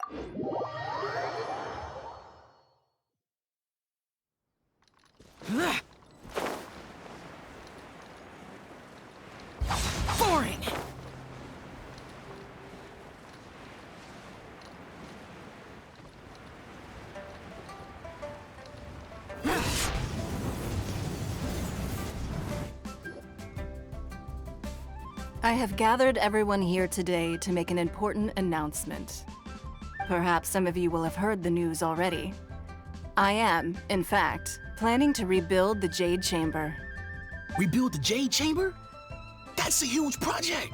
Boring! I have gathered everyone here today to make an important announcement. Perhaps some of you will have heard the news already. I am, in fact, planning to rebuild the Jade Chamber. Rebuild the Jade Chamber? That's a huge project!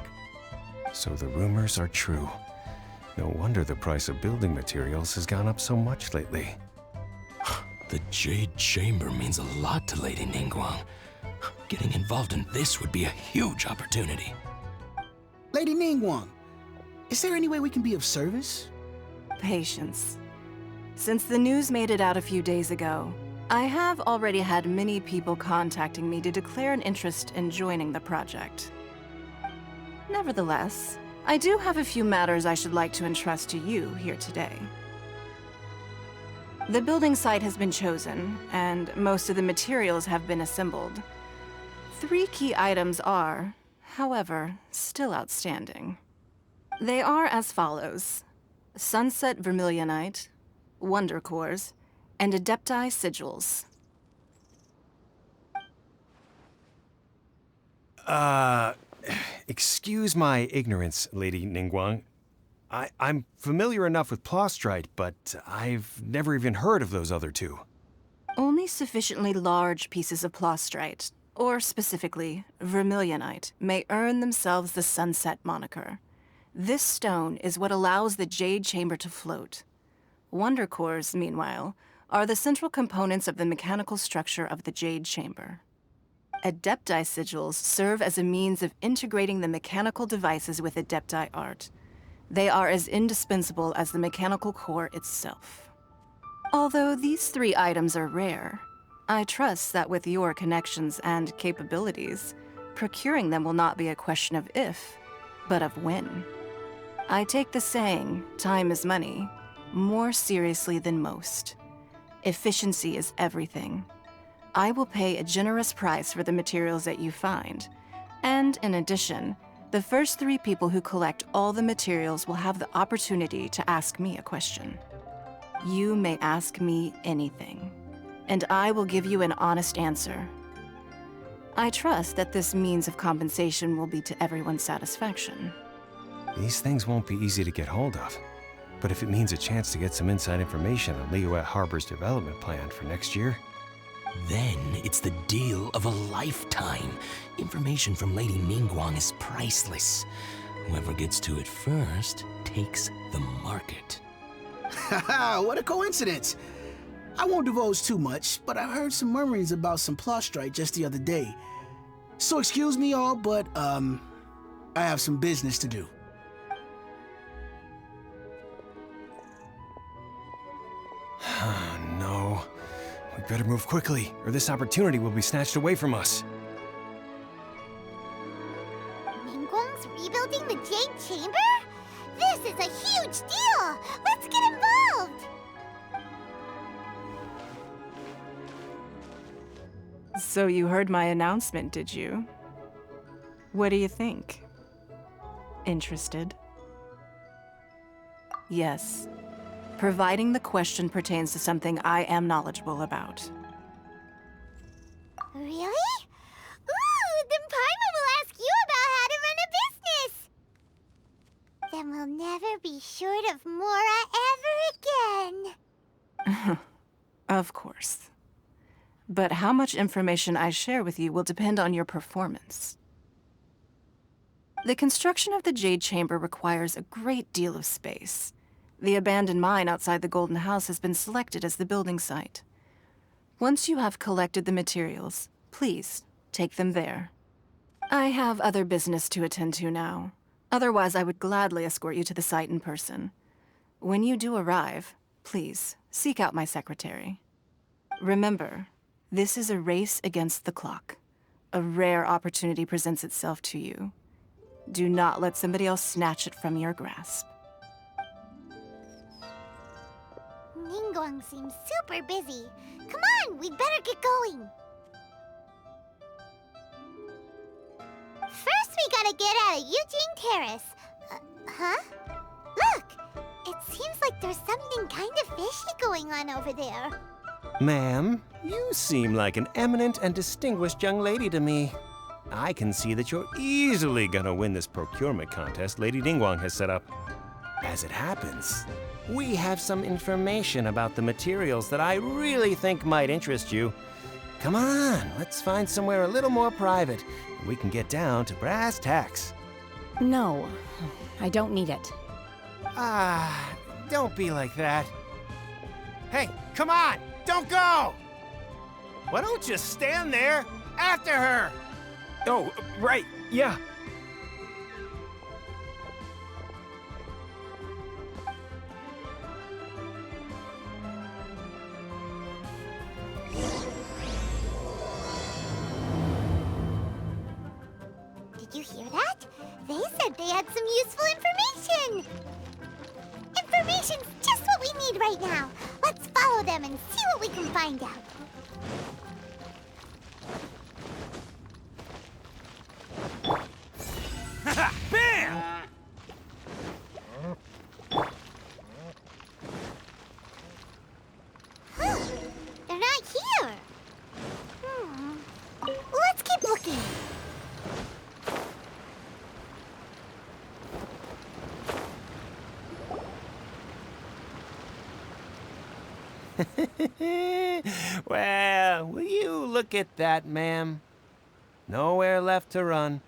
So the rumors are true. No wonder the price of building materials has gone up so much lately. The Jade Chamber means a lot to Lady Ningguang. Getting involved in this would be a huge opportunity. Lady Ningguang, is there any way we can be of service? Patience. Since the news made it out a few days ago, I have already had many people contacting me to declare an interest in joining the project. Nevertheless, I do have a few matters I should like to entrust to you here today. The building site has been chosen, and most of the materials have been assembled. 3 key items are, however, still outstanding. They are as follows: Sunset Vermilionite, Wonder Cores, and Adepti Sigils. Excuse my ignorance, Lady Ningguang. I'm familiar enough with Plostrite, but I've never even heard of those other 2. Only sufficiently large pieces of Plostrite, or specifically Vermilionite, may earn themselves the Sunset moniker. This stone is what allows the Jade Chamber to float. Wonder Cores, meanwhile, are the central components of the mechanical structure of the Jade Chamber. Adepti Sigils serve as a means of integrating the mechanical devices with Adepti art. They are as indispensable as the mechanical core itself. Although these 3 items are rare, I trust that with your connections and capabilities, procuring them will not be a question of if, but of when. I take the saying, time is money, more seriously than most. Efficiency is everything. I will pay a generous price for the materials that you find, and in addition, the first 3 people who collect all the materials will have the opportunity to ask me a question. You may ask me anything, and I will give you an honest answer. I trust that this means of compensation will be to everyone's satisfaction. These things won't be easy to get hold of. But if it means a chance to get some inside information on Liyuet Harbor's development plan for next year... Then it's the deal of a lifetime. Information from Lady Ningguang is priceless. Whoever gets to it first takes the market. Haha, what a coincidence! I won't divulge too much, but I heard some murmurings about some Plostrite just the other day. So excuse me all, but I have some business to do. No. We better move quickly, or this opportunity will be snatched away from us. Ningguang's rebuilding the Jade Chamber? This is a huge deal! Let's get involved! So you heard my announcement, did you? What do you think? Interested? Yes. Providing the question pertains to something I am knowledgeable about. Really? Ooh, then Paimon will ask you about how to run a business! Then we'll never be short of Mora ever again. Of course. But how much information I share with you will depend on your performance. The construction of the Jade Chamber requires a great deal of space. The abandoned mine outside the Golden House has been selected as the building site. Once you have collected the materials, please take them there. I have other business to attend to now. Otherwise, I would gladly escort you to the site in person. When you do arrive, please seek out my secretary. Remember, this is a race against the clock. A rare opportunity presents itself to you. Do not let somebody else snatch it from your grasp. Ningguang seems super busy. Come on, we'd better get going. First, we gotta get out of Yujing Terrace. Huh? Look! It seems like there's something kind of fishy going on over there. Ma'am, you seem like an eminent and distinguished young lady to me. I can see that you're easily gonna win this procurement contest Lady Ningguang has set up. As it happens, we have some information about the materials that I really think might interest you. Come on, let's find somewhere a little more private, and we can get down to brass tacks. No, I don't need it. Don't be like that. Hey, come on, don't go! Why don't you stand there after her? Oh, right, yeah. Did you hear that? They said they had some useful information! Information's just what we need right now. Let's follow them and see what we can find out. Bam! Huh, they're not here. Let's keep looking. Well, will you look at that, ma'am? Nowhere left to run.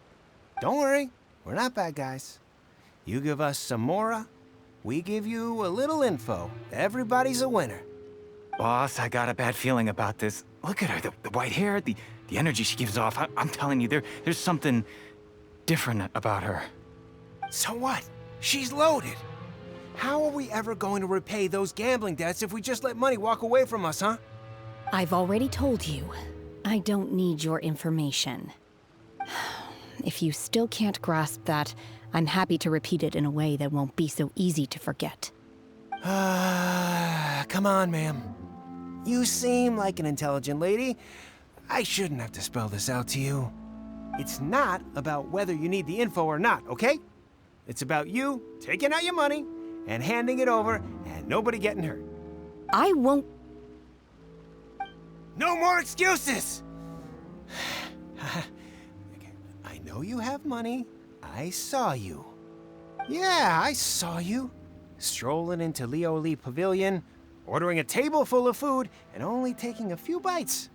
Don't worry, we're not bad guys. You give us some mora, we give you a little info. Everybody's a winner. Boss, I got a bad feeling about this. Look at her, the white hair, the energy she gives off. I'm telling you, there's something different about her. So what? She's loaded. How are we ever going to repay those gambling debts if we just let money walk away from us, huh? I've already told you, I don't need your information. If you still can't grasp that, I'm happy to repeat it in a way that won't be so easy to forget. Come on, ma'am. You seem like an intelligent lady. I shouldn't have to spell this out to you. It's not about whether you need the info or not, okay? It's about you taking out your money and handing it over and nobody getting hurt. I won't. No more excuses! I know you have money. I saw you. Yeah, I saw you. Strolling into Leo Li Pavilion, ordering a table full of food, and only taking a few bites.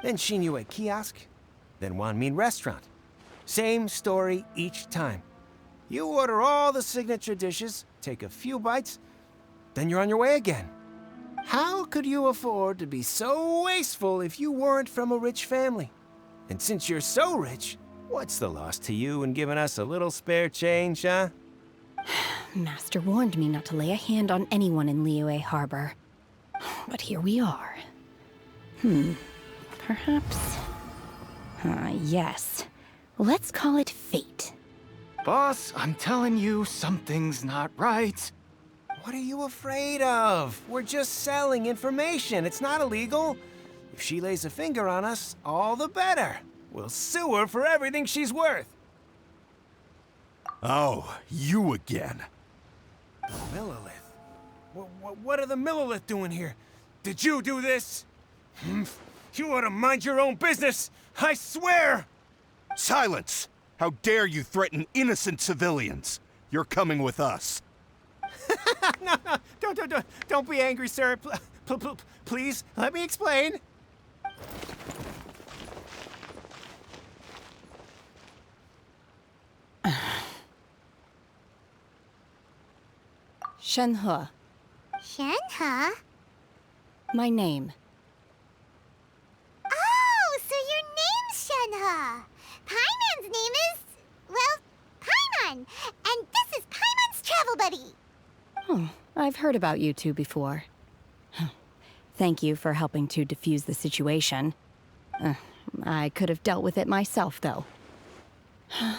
Then Xingqiu at kiosk, then Wanmin restaurant. Same story each time. You order all the signature dishes, take a few bites, then you're on your way again. How could you afford to be so wasteful if you weren't from a rich family? And since you're so rich, what's the loss to you in giving us a little spare change, huh? Master warned me not to lay a hand on anyone in Liyue Harbor. But here we are. Perhaps... yes. Let's call it fate. Boss, I'm telling you, something's not right. What are you afraid of? We're just selling information. It's not illegal. If she lays a finger on us, all the better. We'll sue her for everything she's worth. Oh, you again. Millilith? What are the Millilith doing here? Did you do this? You ought to mind your own business, I swear! Silence! How dare you threaten innocent civilians? You're coming with us. No, don't be angry, sir. Please, let me explain. Shenhe, Shenhe? my name. Oh, so your name's Shenhe. Paimon's name is, well, Paimon. And this is Paimon's travel buddy. Oh, I've heard about you two before. Thank you for helping to defuse the situation. I could have dealt with it myself, though.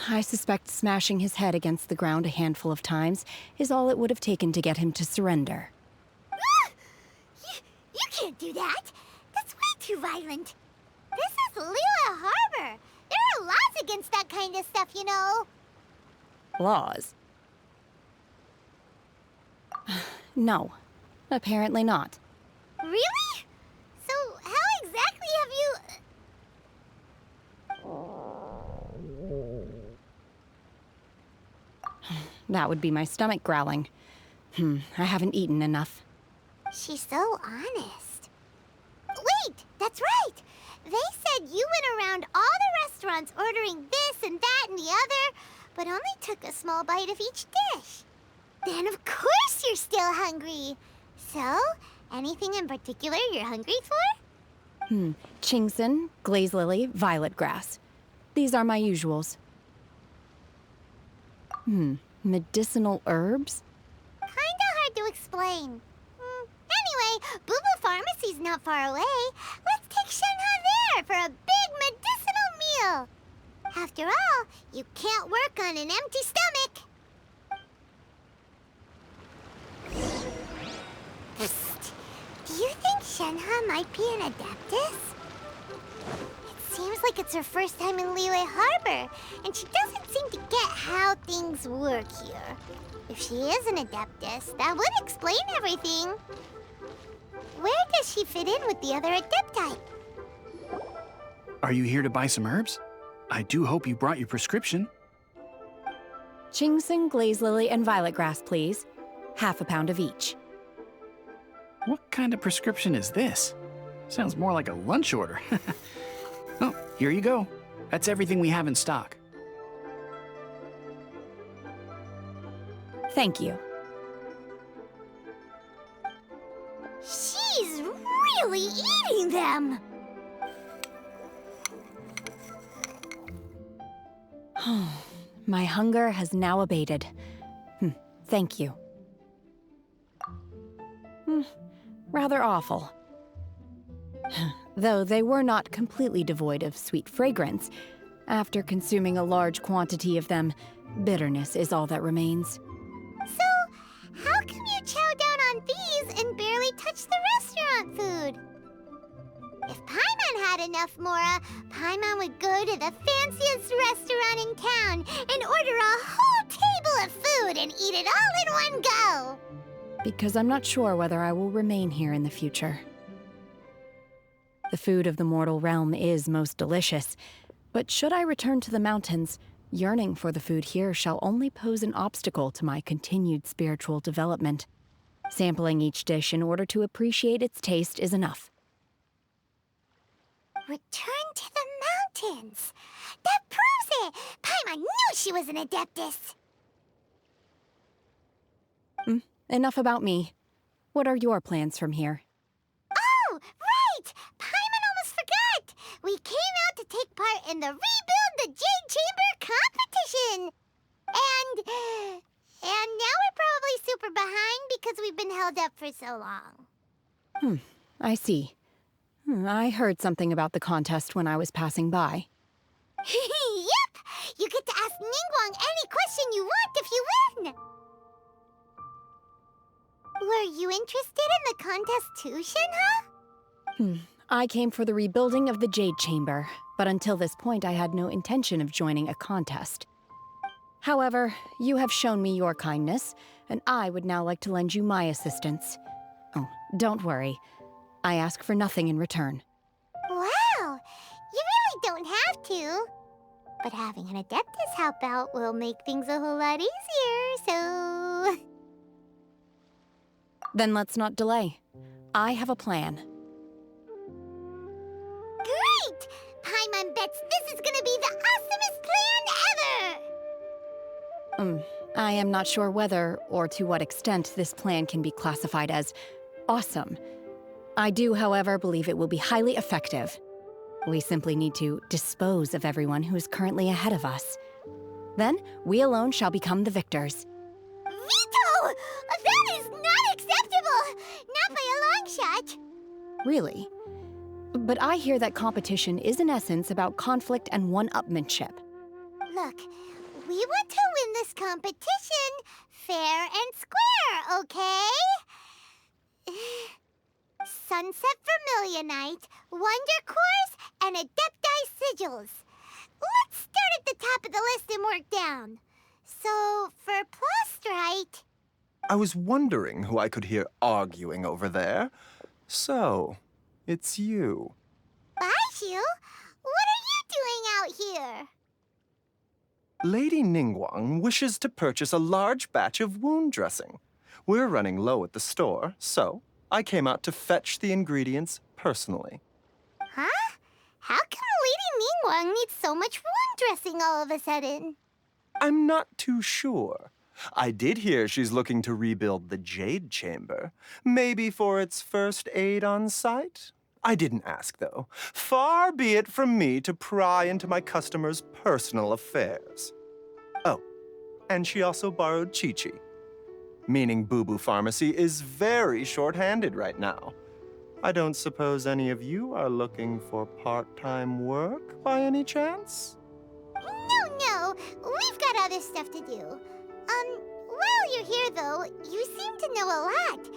I suspect smashing his head against the ground a handful of times is all it would have taken to get him to surrender. You You can't do that! That's way too violent! This is Liyue Harbor! There are laws against that kind of stuff, you know! Laws? No, apparently not. Really? So, how exactly have you... That would be my stomach growling. I haven't eaten enough. She's so honest. Wait, that's right! They said you went around all the restaurants ordering this and that and the other, but only took a small bite of each dish. Then of course you're still hungry. So, anything in particular you're hungry for? Qingsun, glaze lily, violet grass. These are my usuals. Medicinal herbs? Kinda hard to explain. Anyway, Bubu Pharmacy's not far away. Let's take Shenhe there for a big medicinal meal. After all, you can't work on an empty stomach. Psst. Do you think Shenhe might be an Adeptus? It seems like it's her first time in Liyue Harbor, and she doesn't seem to get how things work here. If she is an Adeptus, that would explain everything. Where does she fit in with the other Adepti? Are you here to buy some herbs? I do hope you brought your prescription. Qingsun, glaze lily, and violet grass, please. Half a pound of each. What kind of prescription is this? Sounds more like a lunch order. Oh, here you go. That's everything we have in stock. Thank you. She's really eating them! My hunger has now abated. Thank you. Rather awful. Though they were not completely devoid of sweet fragrance, after consuming a large quantity of them, bitterness is all that remains. So, how come you chow down on these and barely touch the restaurant food? If Paimon had enough Mora, Paimon would go to the fanciest restaurant in town and order a whole table of food and eat it all in one go! Because I'm not sure whether I will remain here in the future. The food of the mortal realm is most delicious, but should I return to the mountains, yearning for the food here shall only pose an obstacle to my continued spiritual development. Sampling each dish in order to appreciate its taste is enough. Return to the mountains! That proves it! Paimon knew she was an Adeptus! Enough about me. What are your plans from here? Oh, right! Paimon almost forgot! We came out to take part in the Rebuild the Jade Chamber competition! And now we're probably super behind because we've been held up for so long. I see. I heard something about the contest when I was passing by. Yep! You get to ask Ningguang any question you want if you win! Were you interested in the contest too, Shenhe? I came for the rebuilding of the Jade Chamber, but until this point I had no intention of joining a contest. However, you have shown me your kindness, and I would now like to lend you my assistance. Oh, don't worry. I ask for nothing in return. Wow! You really don't have to. But having an Adeptus help out will make things a whole lot easier, so... Then let's not delay. I have a plan. Great! Paimon bets this is gonna be the awesomest plan ever! I am not sure whether or to what extent this plan can be classified as awesome. I do, however, believe it will be highly effective. We simply need to dispose of everyone who is currently ahead of us. Then, we alone shall become the victors. Veto! That is not acceptable! Not by a long shot! Really? But I hear that competition is in essence about conflict and one-upmanship. Look, we want to win this competition fair and square, okay? Sunset Vermilionite, Wonder Cores, and Adepti Sigils. Let's start at the top of the list and work down. So, for Plostrite... I was wondering who I could hear arguing over there. So, it's you. Baiju? What are you doing out here? Lady Ningguang wishes to purchase a large batch of wound dressing. We're running low at the store, so I came out to fetch the ingredients personally. Huh? How come Lady Ningguang needs so much wound dressing all of a sudden? I'm not too sure. I did hear she's looking to rebuild the Jade Chamber. Maybe for its first aid on site? I didn't ask, though. Far be it from me to pry into my customers' personal affairs. Oh, and she also borrowed Chi-Chi. Meaning Bubu Pharmacy is very short-handed right now. I don't suppose any of you are looking for part-time work by any chance? No. We've got other stuff to do. While you're here, though, you seem to know a lot.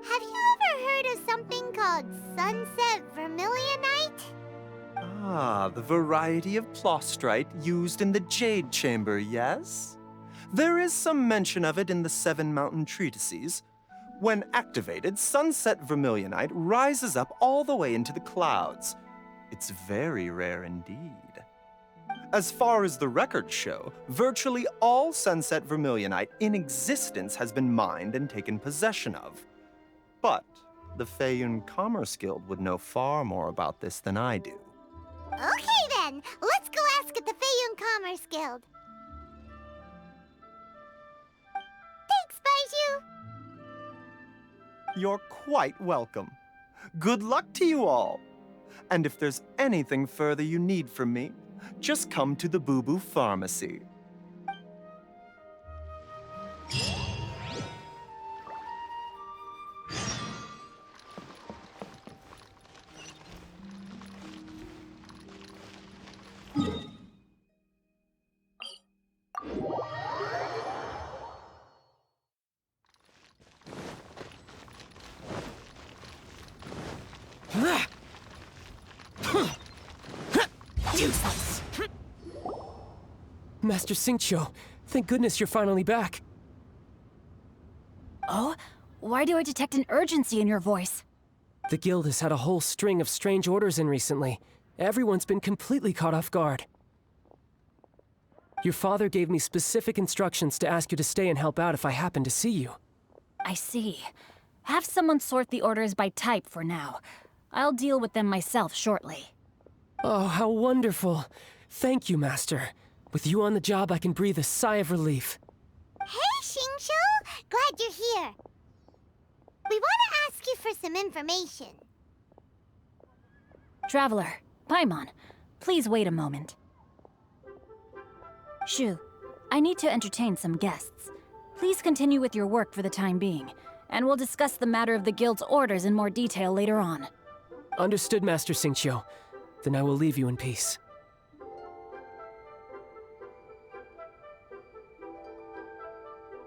Have you ever heard of something called Sunset Vermilionite? Ah, the variety of plostrite used in the Jade Chamber, yes? There is some mention of it in the Seven Mountain Treatises. When activated, Sunset Vermilionite rises up all the way into the clouds. It's very rare indeed. As far as the records show, virtually all Sunset Vermilionite in existence has been mined and taken possession of. But the Feiyun Commerce Guild would know far more about this than I do. Okay then, let's go ask at the Feiyun Commerce Guild. Thanks, Baiju. You're quite welcome. Good luck to you all. And if there's anything further you need from me, just come to the Bubu Pharmacy. Master Xingqiu, thank goodness you're finally back. Oh? Why do I detect an urgency in your voice? The guild has had a whole string of strange orders in recently. Everyone's been completely caught off guard. Your father gave me specific instructions to ask you to stay and help out if I happen to see you. I see. Have someone sort the orders by type for now. I'll deal with them myself shortly. Oh, how wonderful. Thank you, Master. With you on the job, I can breathe a sigh of relief. Hey, Xingqiu! Glad you're here. We want to ask you for some information. Traveler, Paimon, please wait a moment. Shu, I need to entertain some guests. Please continue with your work for the time being, and we'll discuss the matter of the guild's orders in more detail later on. Understood, Master Xingqiu. Then I will leave you in peace.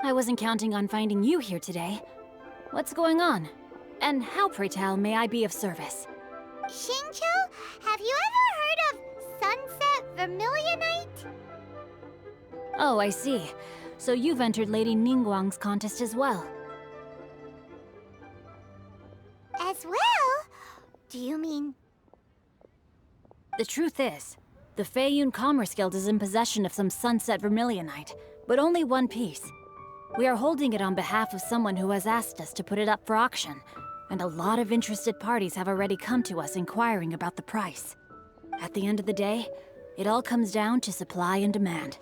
I wasn't counting on finding you here today. What's going on? And how, pray tell, may I be of service? Xingqiu, have you ever heard of Sunset Vermilionite? Oh, I see. So you've entered Lady Ningguang's contest as well. As well? Do you mean... The truth is, the Feiyun Commerce Guild is in possession of some Sunset Vermilionite, but only one piece. We are holding it on behalf of someone who has asked us to put it up for auction, and a lot of interested parties have already come to us inquiring about the price. At the end of the day, it all comes down to supply and demand.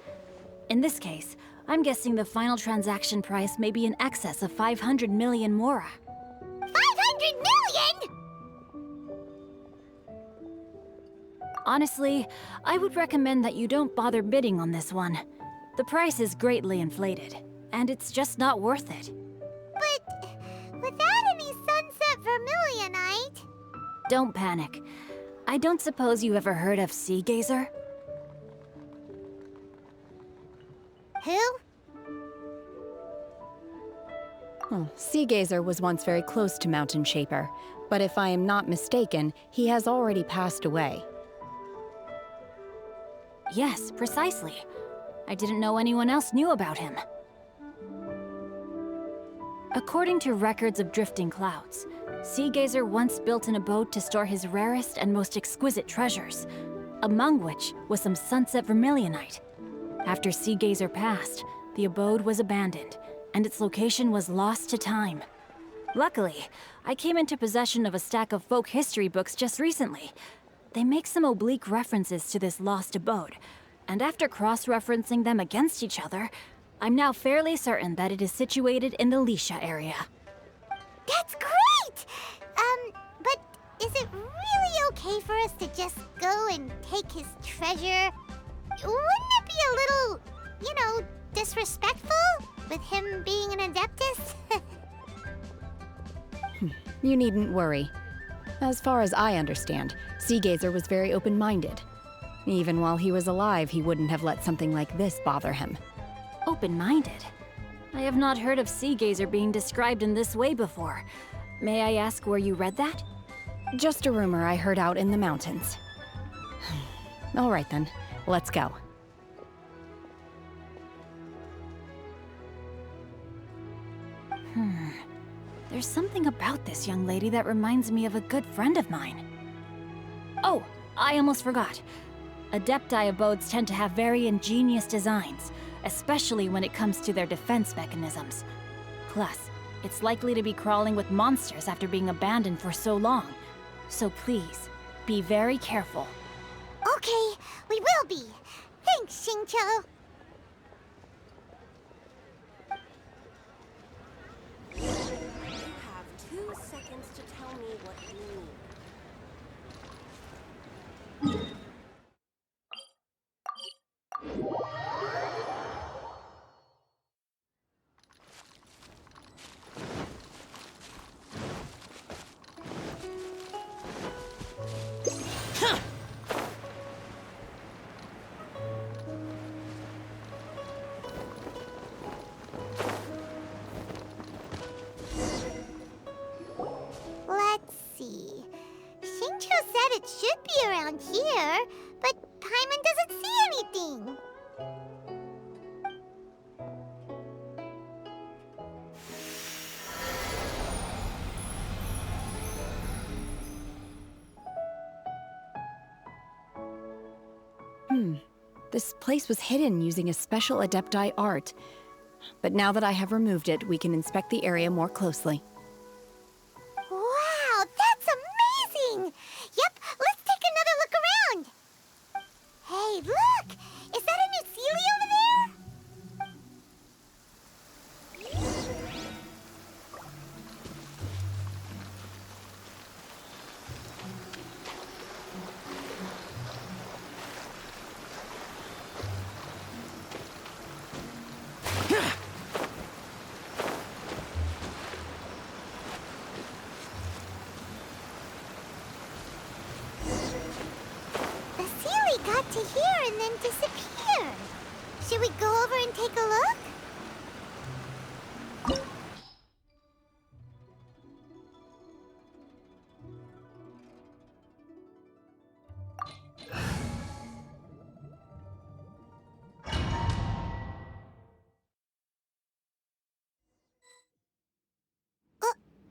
In this case, I'm guessing the final transaction price may be in excess of 500 million mora. 500 million?! Honestly, I would recommend that you don't bother bidding on this one. The price is greatly inflated, and it's just not worth it. But without any Sunset Vermilionite... Don't panic. I don't suppose you ever heard of Seagaze? Who? Seagazer was once very close to Mountain Shaper, but if I am not mistaken, he has already passed away. Yes, precisely. I didn't know anyone else knew about him. According to records of drifting clouds, Seagazer once built an abode to store his rarest and most exquisite treasures, among which was some sunset vermilionite. After Seagazer passed, the abode was abandoned, and its location was lost to time. Luckily, I came into possession of a stack of folk history books just recently. They make some oblique references to this lost abode, and after cross-referencing them against each other, I'm now fairly certain that it is situated in the Lisha area. That's great! But is it really okay for us to just go and take his treasure? Wouldn't it be a little, disrespectful with him being an Adeptus? You needn't worry. As far as I understand, Seagazer was very open-minded. Even while he was alive, he wouldn't have let something like this bother him. Open-minded? I have not heard of Seagazer being described in this way before. May I ask where you read that? Just a rumor I heard out in the mountains. All right then, let's go. There's something about this young lady that reminds me of a good friend of mine. Oh, I almost forgot. Adepti abodes tend to have very ingenious designs, especially when it comes to their defense mechanisms. Plus, it's likely to be crawling with monsters after being abandoned for so long. So please, be very careful. Okay, we will be. Thanks, Xingqiu. You have 2 seconds to tell me what you need. Let's see. Xingqiu said it should be around here, but Paimon doesn't see anything. This place was hidden using a special Adepti art. But now that I have removed it, we can inspect the area more closely. Wow, that's amazing! Yep, let's take another look around. Hey, look! Is that a new Sealy over there? The Sealy got to here and then disappeared. Should we go over and take a look?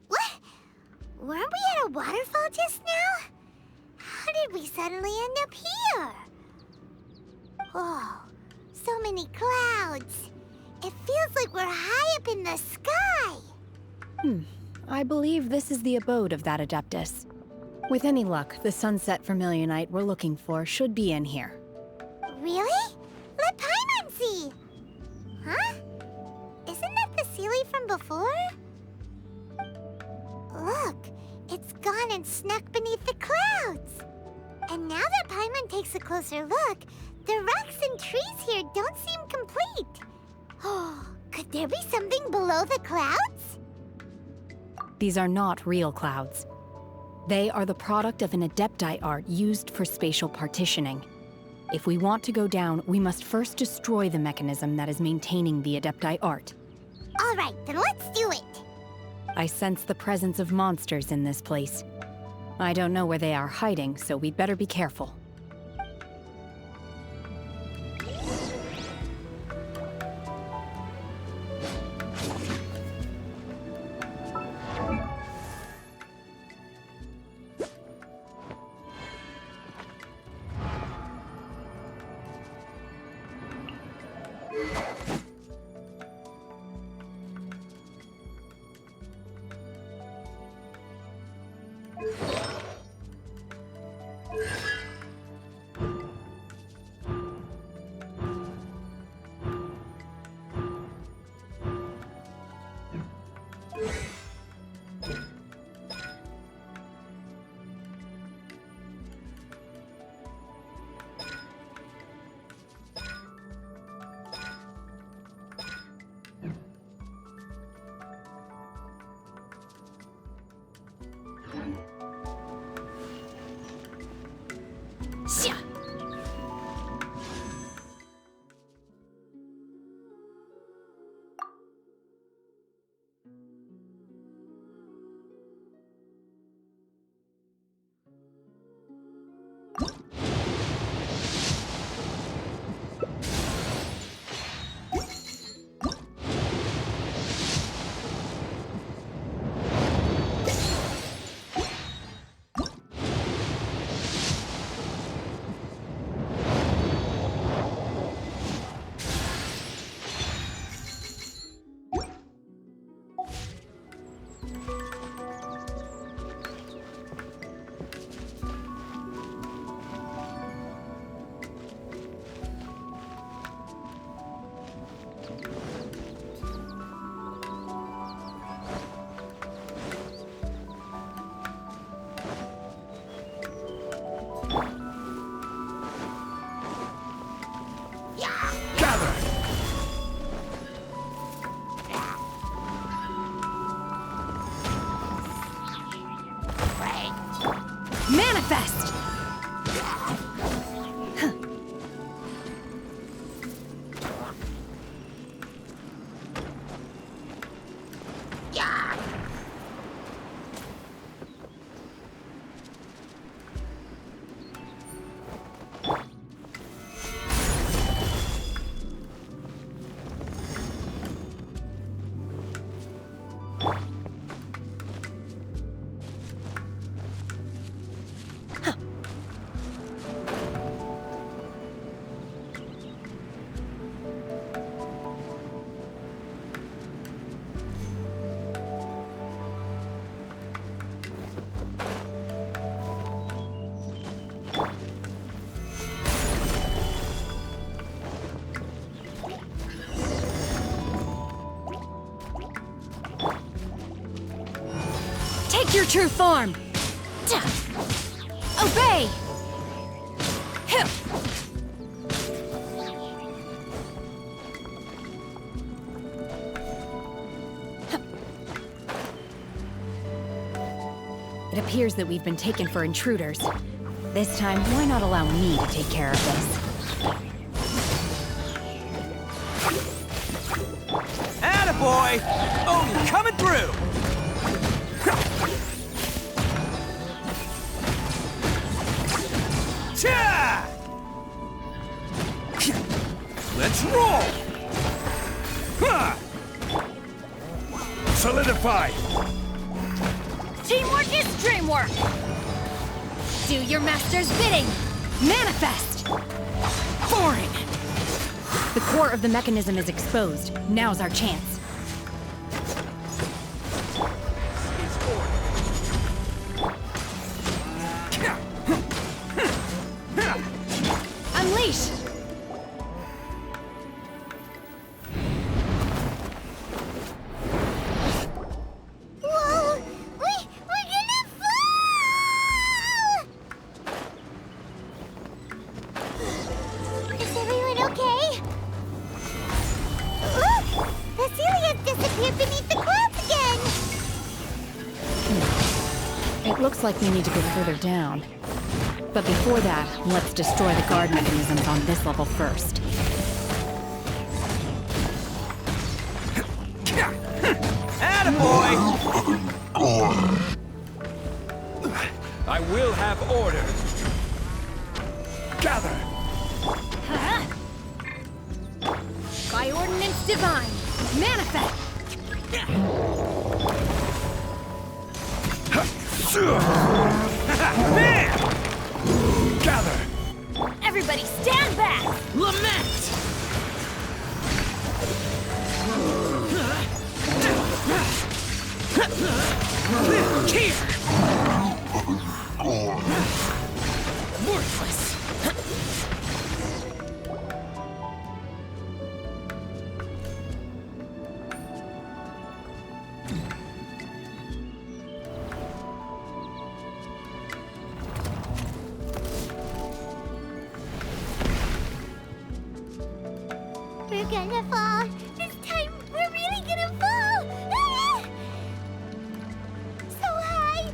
What? Weren't we at a waterfall just now? How did we suddenly end up here? Oh, so many clouds. It feels like we're high up in the sky. I believe this is the abode of that Adeptus. With any luck, the sunset vermilionite we're looking for should be in here. Really? Let Paimon see. Huh? Isn't that the Sealy from before? Look, it's gone and snuck beneath the clouds. And now that Paimon takes a closer look, the rocks and trees here don't seem complete. Oh, could there be something below the clouds? These are not real clouds. They are the product of an Adepti art used for spatial partitioning. If we want to go down, we must first destroy the mechanism that is maintaining the Adepti art. All right, then let's do it. I sense the presence of monsters in this place. I don't know where they are hiding, so we'd better be careful. Manifest! Take your true form! Obey! It appears that we've been taken for intruders. This time, why not allow me to take care of this? Attaboy! Oh, coming through! Let's roll! Solidify! Teamwork is dreamwork! Do your master's bidding! Manifest! Foreign! The core of the mechanism is exposed. Now's our chance. Unleash! Whoa! We're gonna fall! Is everyone okay? Look! The ceiling disappeared beneath the clouds again! It looks like we need to go further down. But before that, let's destroy the guard mechanisms on this level first. Attaboy! I will have order. Gather! By ordinance divine, manifest! Man! Gather! Everybody stand back! Lament! Here! Worthless! We're gonna fall. This time, we're really gonna fall. Ah! So high.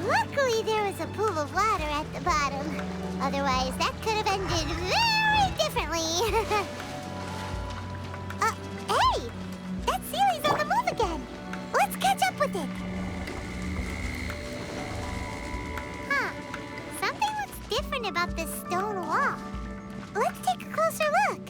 Luckily, there was a pool of water at the bottom. Otherwise, that could have ended very differently. Hey! That Sealy's on the move again. Let's catch up with it. Huh. Something looks different about this stone wall. Let's take a closer look.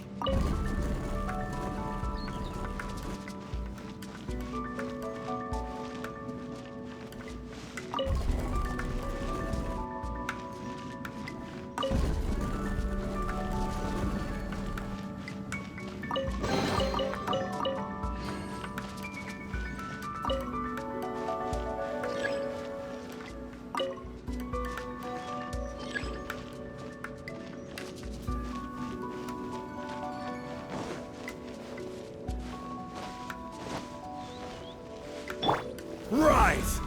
Rise!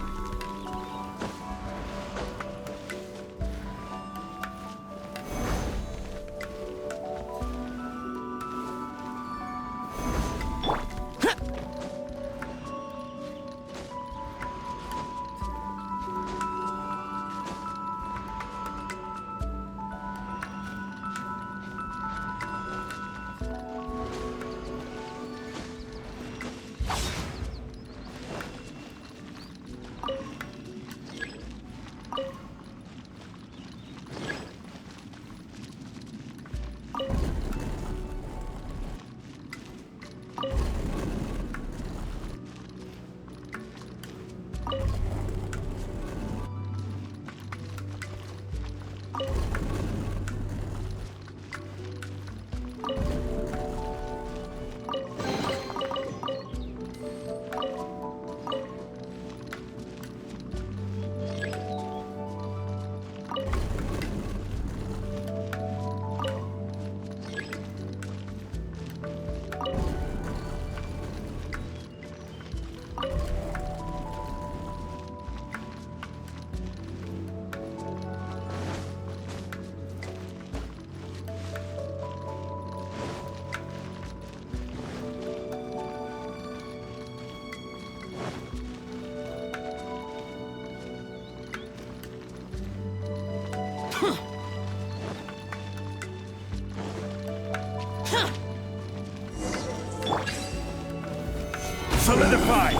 Solidify!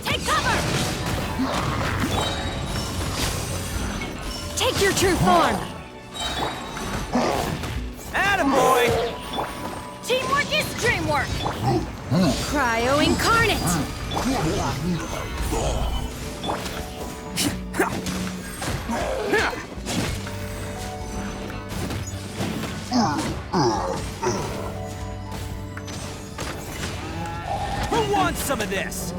Take cover! Take your true form! Attaboy! Teamwork is dreamwork! Cryo incarnate! Who wants some of this?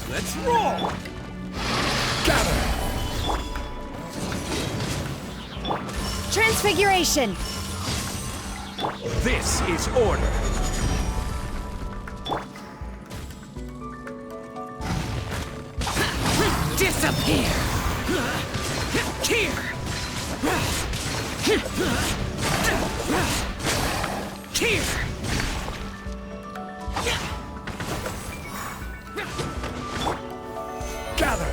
Let's roll! Gather! Transfiguration! This is order. Disappear! Here! Here! Gather!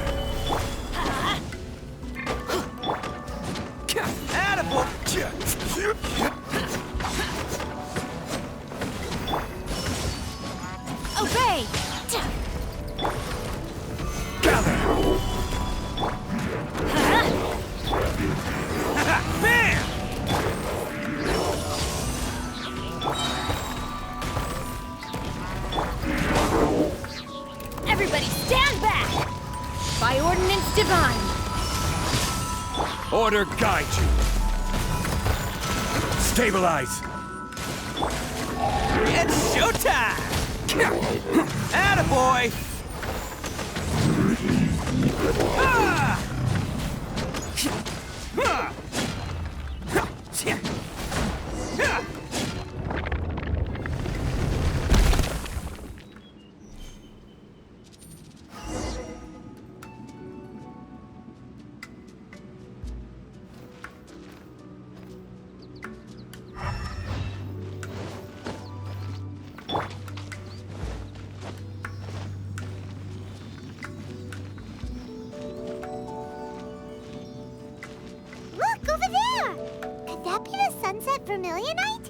Everybody stand back! By ordinance divine! Order guide you. Stabilize. It's showtime! Attaboy! Ah! Ah! Look, over there! Could that be the Sunset Vermilionite?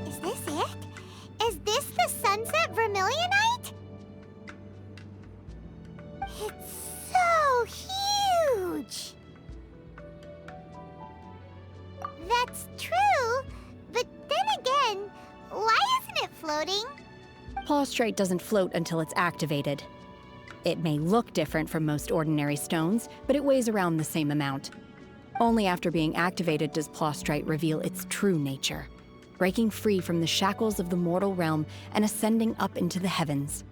Is this it? Is this the Sunset Vermilionite? It's so huge! That's true, but then again, why isn't it floating? Plaustrite doesn't float until it's activated. It may look different from most ordinary stones, but it weighs around the same amount. Only after being activated does Plaustrite reveal its true nature, breaking free from the shackles of the mortal realm and ascending up into the heavens.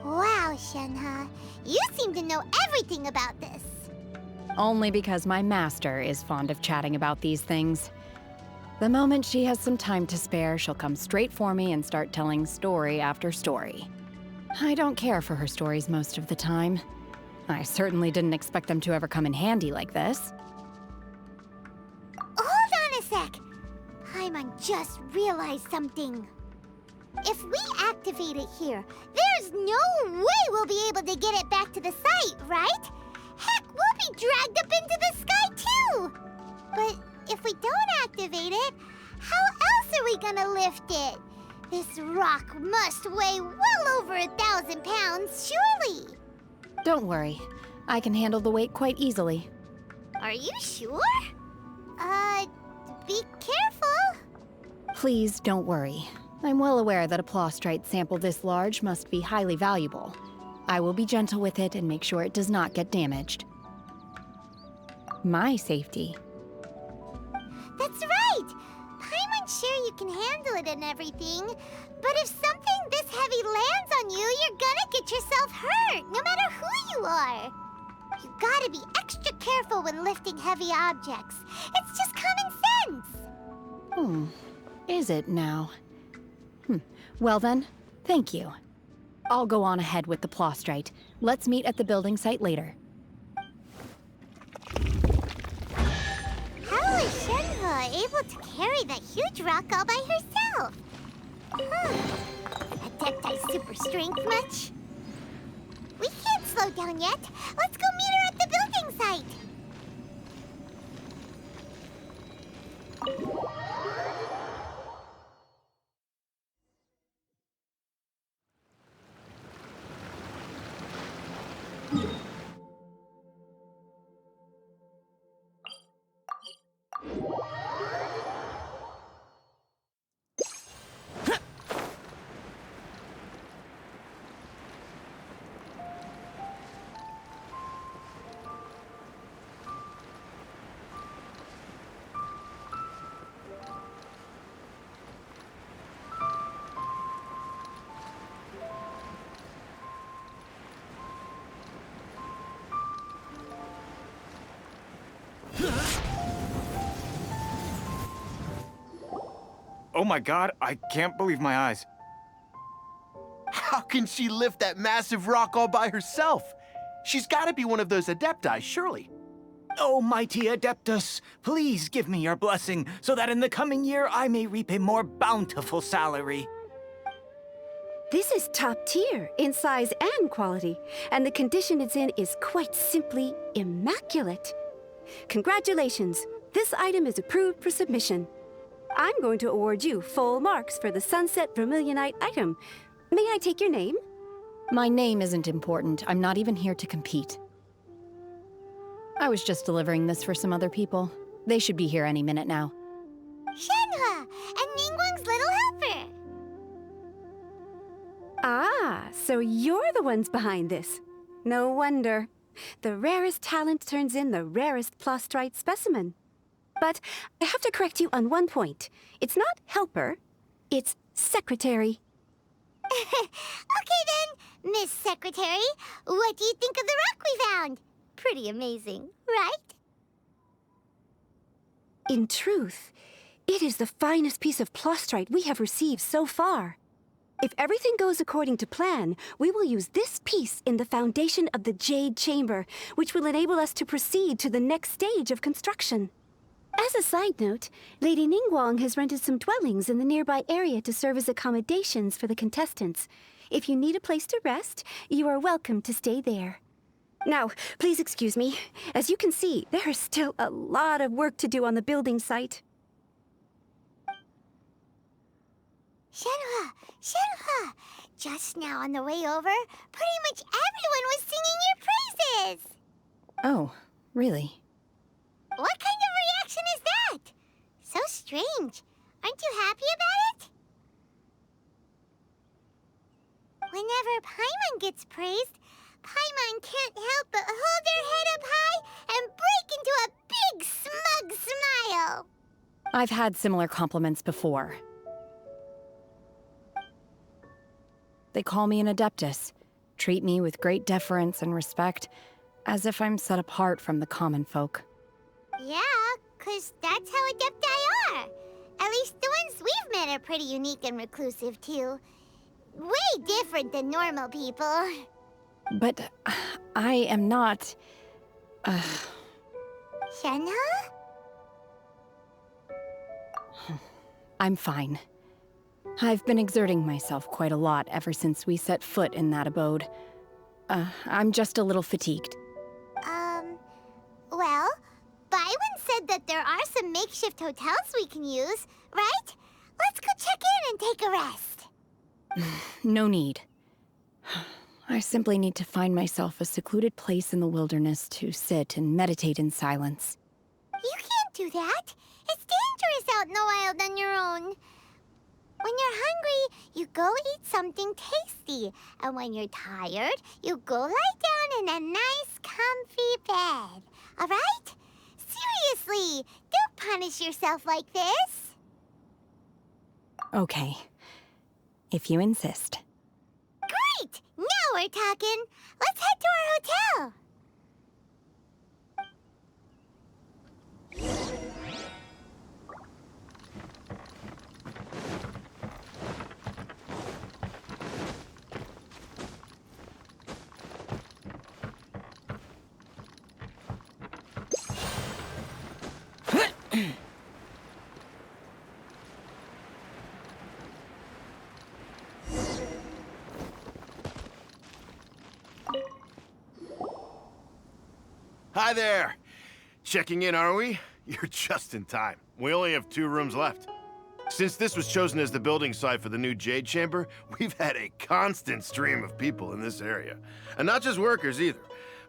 Wow, Shenhe, you seem to know everything about this. Only because my master is fond of chatting about these things. The moment she has some time to spare, she'll come straight for me and start telling story after story. I don't care for her stories most of the time. I certainly didn't expect them to ever come in handy like this. Hold on a sec. Paimon just realized something. If we activate it here, there's no way we'll be able to get it back to the site, right? Heck, we'll be dragged up into the sky too! But if we don't activate it, how else are we gonna lift it? This rock must weigh well over 1,000 pounds, surely! Don't worry. I can handle the weight quite easily. Are you sure? Be careful! Please don't worry. I'm well aware that a Plaustrite sample this large must be highly valuable. I will be gentle with it and make sure it does not get damaged. My safety. That's right! Paimon's sure you can handle it and everything, but if something this heavy lands on you, you're gonna get yourself hurt, no matter who you are. You gotta be extra careful when lifting heavy objects. It's just common sense. Is it now? Well then, thank you. I'll go on ahead with the Plaustrite. Let's meet at the building site later. How is Shenhe able to carry that huge rock all by herself? Adepti super strength much? We can't slow down yet. Let's go meet her at the building site. Oh my god, I can't believe my eyes. How can she lift that massive rock all by herself? She's gotta be one of those Adepti, surely. Oh, mighty Adeptus, please give me your blessing so that in the coming year I may reap a more bountiful salary. This is top tier in size and quality, and the condition it's in is quite simply immaculate. Congratulations, this item is approved for submission. I'm going to award you full marks for the Sunset Vermilionite item. May I take your name? My name isn't important. I'm not even here to compete. I was just delivering this for some other people. They should be here any minute now. Shenhe and Ningguang's little helper. Ah, so you're the ones behind this. No wonder. The rarest talent turns in the rarest plostrite specimen. But I have to correct you on one point. It's not helper, it's secretary. Okay then, Miss Secretary, what do you think of the rock we found? Pretty amazing, right? In truth, it is the finest piece of plostrite we have received so far. If everything goes according to plan, we will use this piece in the foundation of the Jade Chamber, which will enable us to proceed to the next stage of construction. As a side note, Lady Ningguang has rented some dwellings in the nearby area to serve as accommodations for the contestants. If you need a place to rest, you are welcome to stay there. Now, please excuse me. As you can see, there is still a lot of work to do on the building site. Shenhe! Just now on the way over, pretty much everyone was singing your praises! Oh, really? What kind of reaction is that? So strange. Aren't you happy about it? Whenever Paimon gets praised, Paimon can't help but hold their head up high and break into a big, smug smile. I've had similar compliments before. They call me an Adeptus, treat me with great deference and respect, as if I'm set apart from the common folk. Yeah, 'cause that's how Adepti are. At least the ones we've met are pretty unique and reclusive, too. Way different than normal people. But I am not... Shenhe? I'm fine. I've been exerting myself quite a lot ever since we set foot in that abode. I'm just a little fatigued. Well, Byron said that there are some makeshift hotels we can use, right? Let's go check in and take a rest. No need. I simply need to find myself a secluded place in the wilderness to sit and meditate in silence. You can't do that. It's dangerous out in the wild on your own. When you're hungry, you go eat something tasty. And when you're tired, you go lie down in a nice, comfy bed. All right? Seriously, don't punish yourself like this. Okay. If you insist. Great! Now we're talking. Let's head to our hotel. Hi there! Checking in, are we? You're just in time. We only have 2 rooms left. Since this was chosen as the building site for the new Jade Chamber, we've had a constant stream of people in this area. And not just workers either.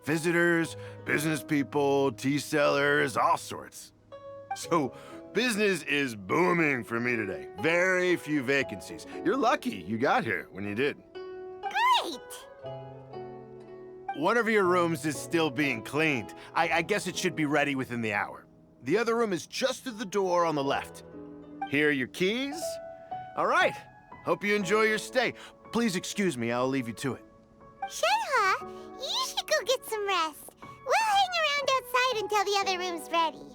Visitors, business people, tea sellers, all sorts. So, business is booming for me today. Very few vacancies. You're lucky you got here when you did. Great! One of your rooms is still being cleaned. I guess it should be ready within the hour. The other room is just through the door on the left. Here are your keys. All right. Hope you enjoy your stay. Please excuse me, I'll leave you to it. Shenhe, you should go get some rest. We'll hang around outside until the other room's ready.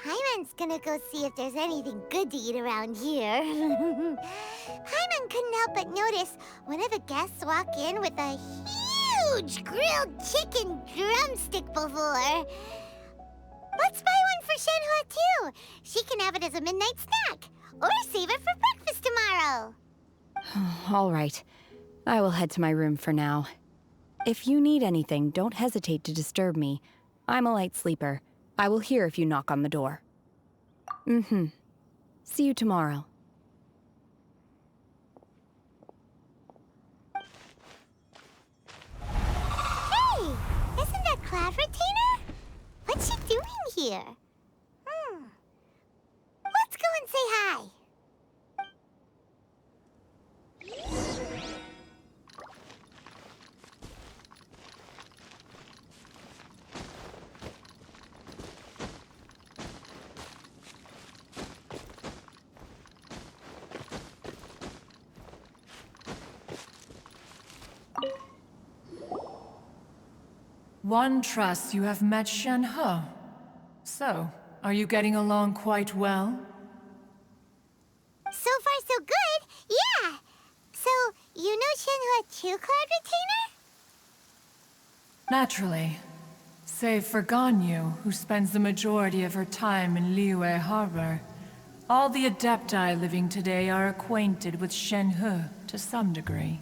Paimon's gonna go see if there's anything good to eat around here. Paimon couldn't help but notice one of the guests walk in with a huge grilled chicken drumstick before. Let's buy one for Shenhe too. She can have it as a midnight snack. Or save it for breakfast tomorrow. All right. I will head to my room for now. If you need anything, don't hesitate to disturb me. I'm a light sleeper. I will hear if you knock on the door. See you tomorrow. Hey! Isn't that Cloud Retainer? What's she doing here? Let's go and say hi. One trusts you have met Shenhe. So, are you getting along quite well? So far, so good. Yeah. So, you know Shenhe too, Cloud Retainer? Naturally. Save for Ganyu, who spends the majority of her time in Liyue Harbor. All the Adepti living today are acquainted with Shenhe to some degree.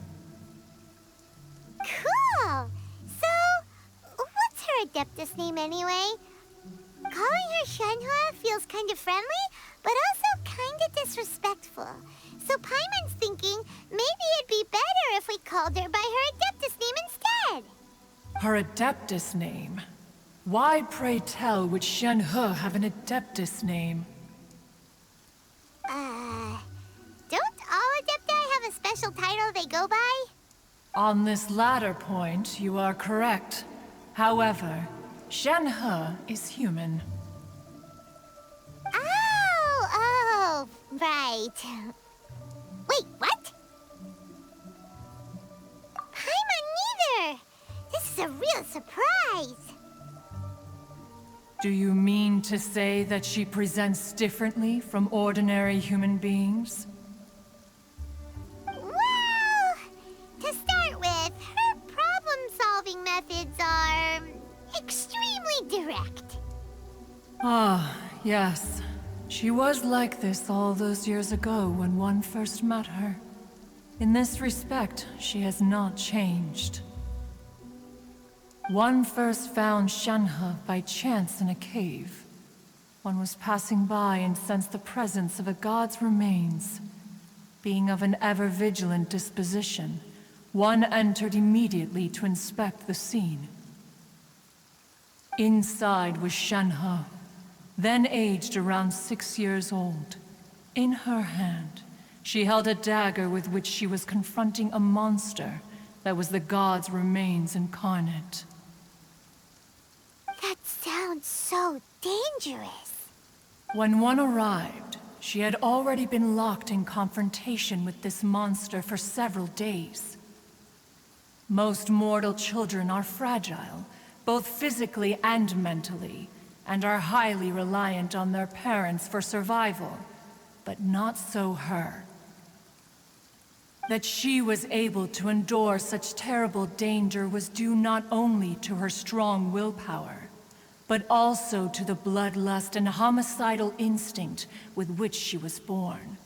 Cool. So, what's her Adeptus name anyway? Calling her Shenhe feels kind of friendly, but also kind of disrespectful. So Paimon's thinking maybe it'd be better if we called her by her Adeptus name instead. Her Adeptus name? Why, pray tell, would Shenhe have an Adeptus name? Don't all Adepti have a special title they go by? On this latter point, you are correct. However, Shenhe is human. Oh, right. Wait, what? Paimon neither! This is a real surprise! Do you mean to say that she presents differently from ordinary human beings? Well, to start with, her problem-solving methods are extremely direct. Ah, yes. She was like this all those years ago when one first met her. In this respect, she has not changed. One first found Shenhe by chance in a cave. One was passing by and sensed the presence of a god's remains. Being of an ever-vigilant disposition, one entered immediately to inspect the scene. Inside was Shenhe, then aged around 6 years old. In her hand, she held a dagger with which she was confronting a monster that was the god's remains incarnate. That sounds so dangerous. When one arrived, she had already been locked in confrontation with this monster for several days. Most mortal children are fragile, both physically and mentally, and are highly reliant on their parents for survival, but not so her. That she was able to endure such terrible danger was due not only to her strong willpower, but also to the bloodlust and homicidal instinct with which she was born.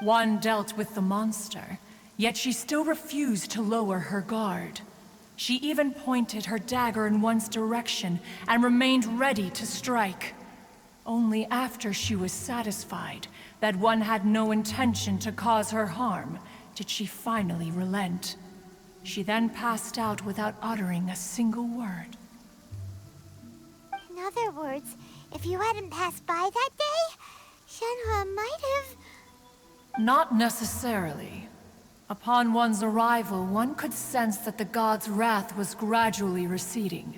One dealt with the monster, yet she still refused to lower her guard. She even pointed her dagger in one's direction and remained ready to strike. Only after she was satisfied that one had no intention to cause her harm did she finally relent. She then passed out without uttering a single word. In other words, if you hadn't passed by that day, Shenhe might have... Not necessarily. Upon one's arrival, one could sense that the god's wrath was gradually receding.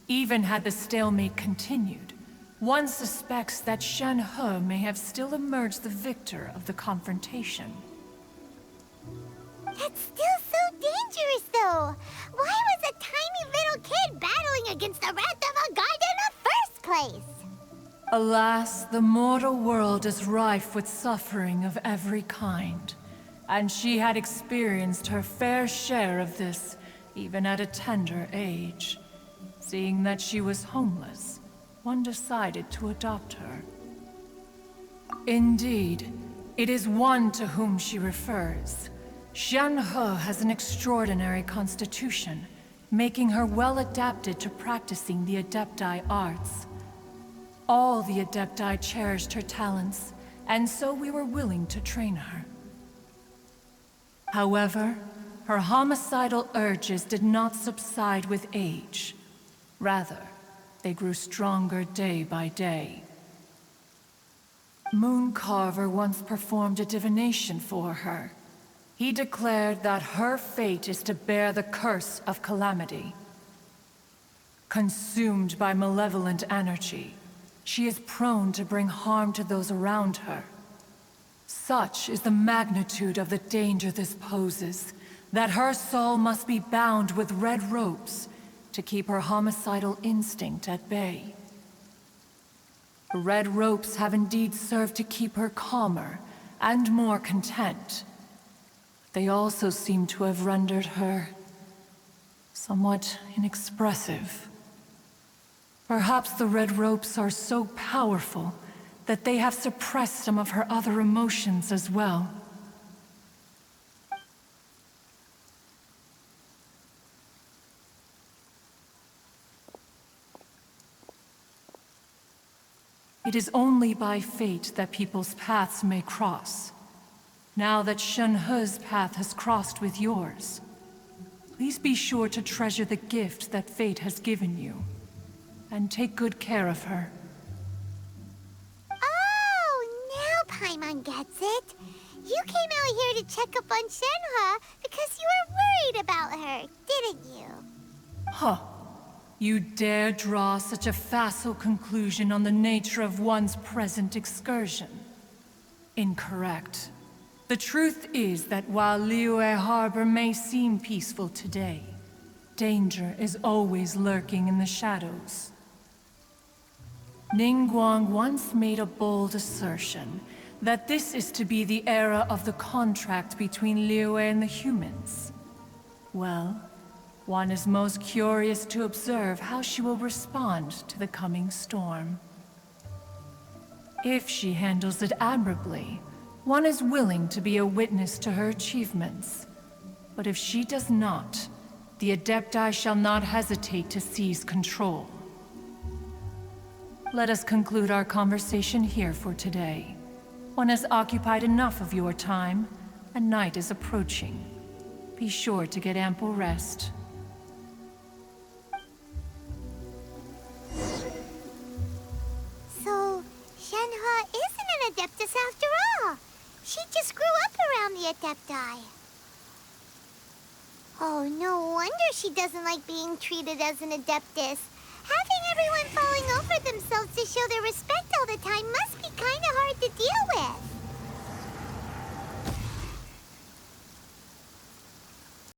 Even had the stalemate continued, one suspects that Shenhe may have still emerged the victor of the confrontation. That's still so dangerous, though. Why was a tiny little kid battling against the wrath of a god in the first place? Alas, the mortal world is rife with suffering of every kind, and she had experienced her fair share of this even at a tender age. Seeing that she was homeless, one decided to adopt her. Indeed, it is one to whom she refers. Shenhe has an extraordinary constitution, making her well adapted to practicing the Adepti arts. All the Adepti cherished her talents, and so we were willing to train her. However, her homicidal urges did not subside with age. Rather, they grew stronger day by day. Mooncarver once performed a divination for her. He declared that her fate is to bear the curse of calamity. Consumed by malevolent energy, she is prone to bring harm to those around her. Such is the magnitude of the danger this poses, that her soul must be bound with red ropes to keep her homicidal instinct at bay. The red ropes have indeed served to keep her calmer and more content. They also seem to have rendered her somewhat inexpressive. Perhaps the red ropes are so powerful that they have suppressed some of her other emotions as well. It is only by fate that people's paths may cross. Now that Shenhe's path has crossed with yours, please be sure to treasure the gift that fate has given you, and take good care of her. Oh, now Paimon gets it. You came out here to check up on Shenhe because you were worried about her, didn't you? Huh. You dare draw such a facile conclusion on the nature of one's present excursion? Incorrect. The truth is that while Liyue Harbor may seem peaceful today, danger is always lurking in the shadows. Ningguang once made a bold assertion that this is to be the era of the contract between Liyue and the humans. Well, one is most curious to observe how she will respond to the coming storm. If she handles it admirably, one is willing to be a witness to her achievements. But if she does not, the Adepti shall not hesitate to seize control. Let us conclude our conversation here for today. One has occupied enough of your time, and night is approaching. Be sure to get ample rest. So, Shenhe isn't an Adeptus after all. She just grew up around the Adepti. Oh, no wonder she doesn't like being treated as an Adeptus. Having everyone falling over themselves to show their respect all the time must be kinda hard to deal with.